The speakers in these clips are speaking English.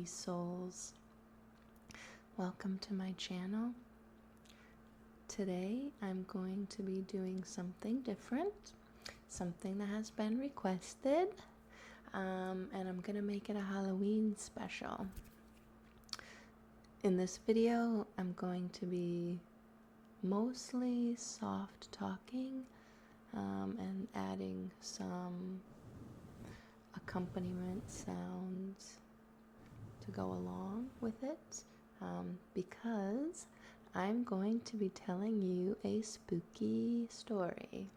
spooky souls. Welcome to my channel. Today I'm going to be doing something different, something that has been requested, and I'm going to make it a Halloween special. In this video, I'm going to be mostly soft talking and adding some accompaniment sounds to go along with it because I'm going to be telling you a spooky story.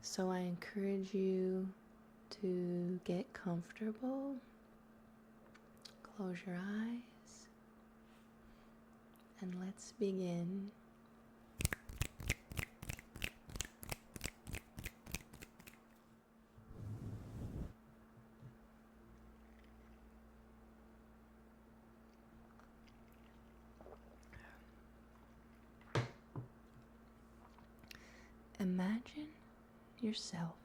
So I encourage you to get comfortable, close your eyes, and let's begin. Imagine yourself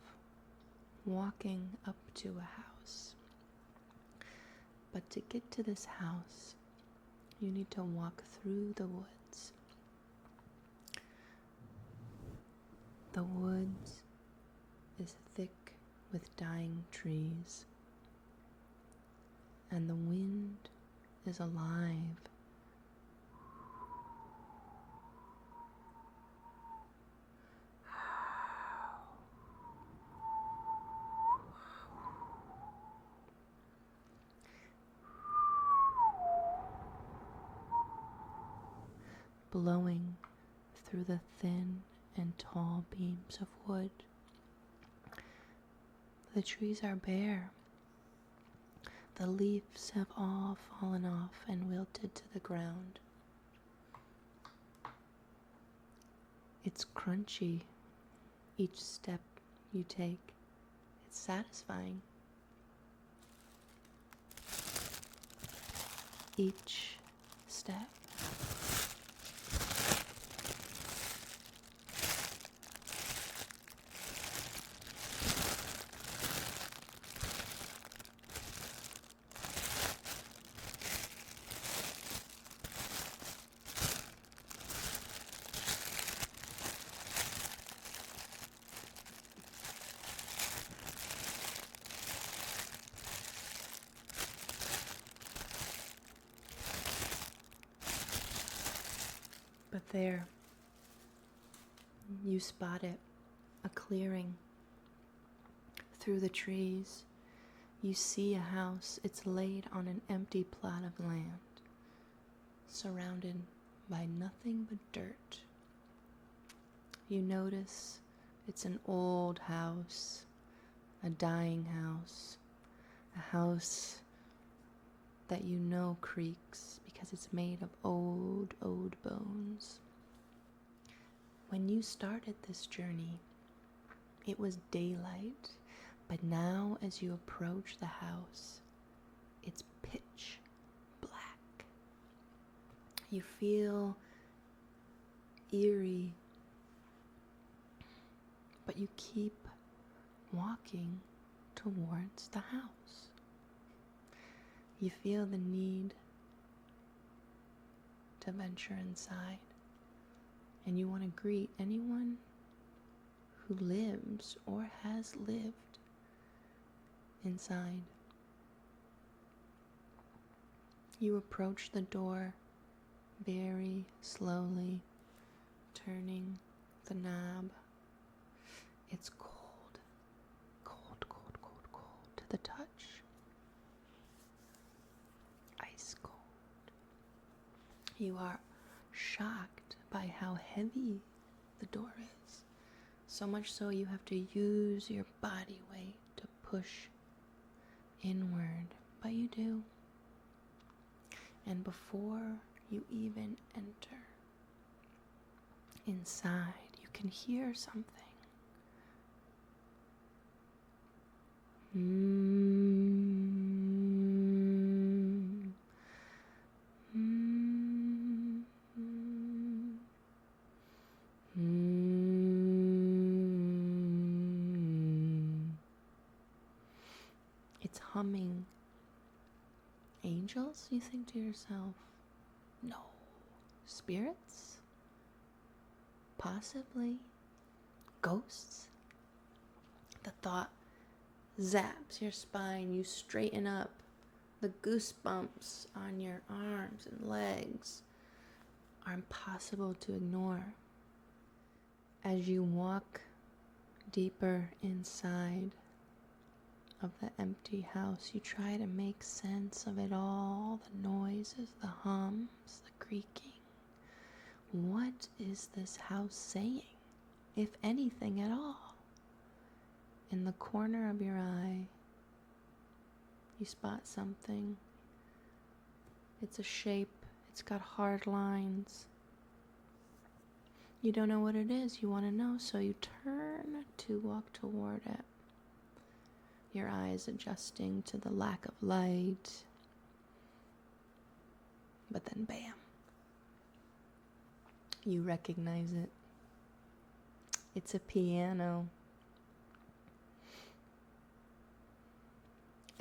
walking up to a house. But to get to this house, you need to walk through the woods. The woods is thick with dying trees, and the wind is alive. Blowing through the thin and tall beams of wood. The trees are bare. The leaves have all fallen off and wilted to the ground. It's crunchy. Each step you take, it's satisfying. Each step But there, you spot it, a clearing. Through the trees, you see a house. It's laid on an empty plot of land, surrounded by nothing but dirt. You notice it's an old house, a dying house, a house that you know creaks because it's made of old bones. When you started this journey, it was daylight, but now as you approach the house, it's pitch black. You feel eerie, but you keep walking towards the house. You feel the need to venture inside, and you want to greet anyone who lives or has lived inside. You approach the door very slowly, turning the knob. It's cold to the touch. Ice cold. You are shocked by how heavy the door is. So much so you have to use your body weight to push inward, but you do. And before you even enter inside, you can hear something. It's humming Angels, you think to yourself. No. Spirits? Possibly. Ghosts? The thought zaps your spine. You straighten up. The goosebumps on your arms and legs are impossible to ignore. As you walk deeper inside of the empty house, you try to make sense of it all, the noises, the hums, the creaking. What is this house saying, if anything at all? In the corner of your eye, you spot something. It's a shape. It's got hard lines. You don't know what it is. You want to know, so you turn to walk toward it. Your eyes adjusting to the lack of light. But then bam. You recognize it. It's a piano.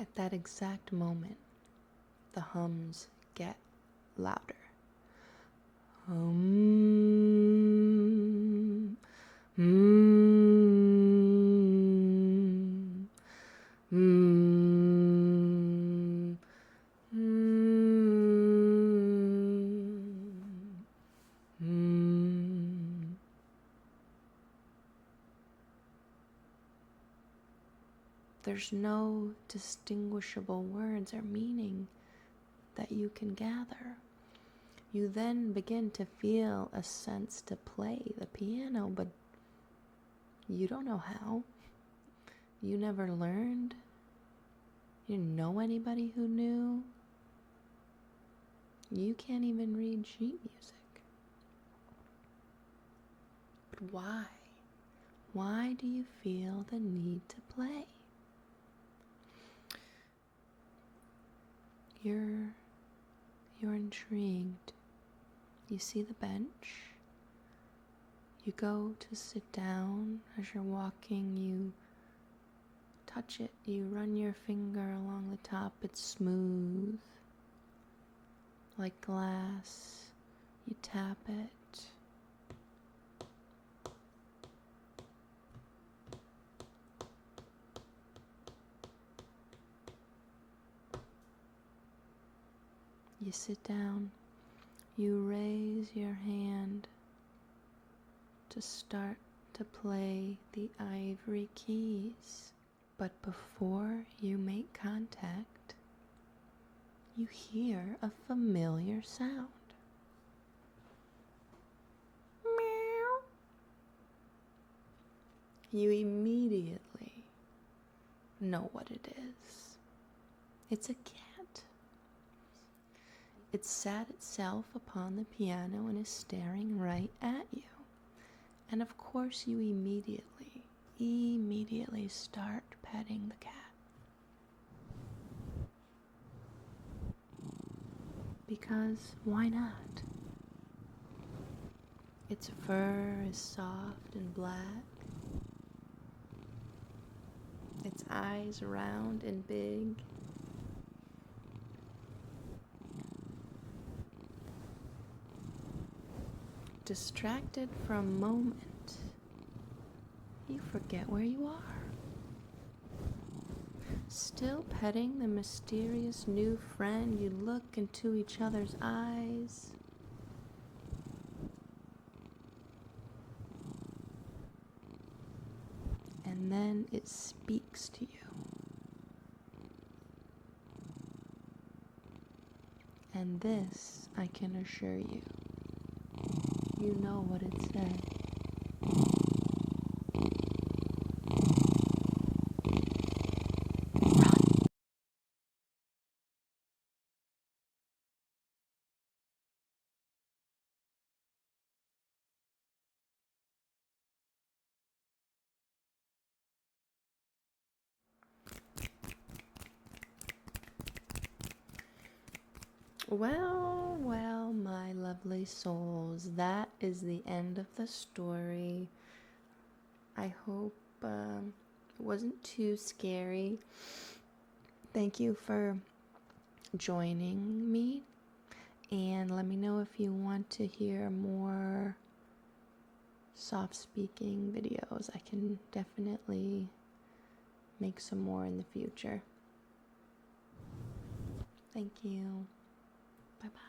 At that exact moment, the hums get louder. Hum, hum, hum, hum, hum. There's no distinguishable words or meaning that you can gather. You then begin to feel a sense to play the piano, but you don't know how. You never learned. You didn't know anybody who knew. You can't even read sheet music. But why? Why do you feel the need to play? You're intrigued. You see the bench. You go to sit down. As you're walking, you touch it. You run your finger along the top. It's smooth, like glass. You tap it. You sit down. You raise your hand to start to play the ivory keys. But before you make contact, you hear a familiar sound. Meow. You immediately know what it is. It's a cat. It sat itself upon the piano and is staring right at you. And of course you immediately start petting the cat. Because why not? Its fur is soft and black. Its eyes round and big. Distracted for a moment, you forget where you are. Still petting the mysterious new friend, you look into each other's eyes. And then it speaks to you. And this, I can assure you, you know what it said. Run. Well, my lovely souls, that is the end of the story. I hope it wasn't too scary. Thank you for joining me. And let me know if you want to hear more soft speaking videos. I can definitely make some more in the future. Thank you. Bye bye.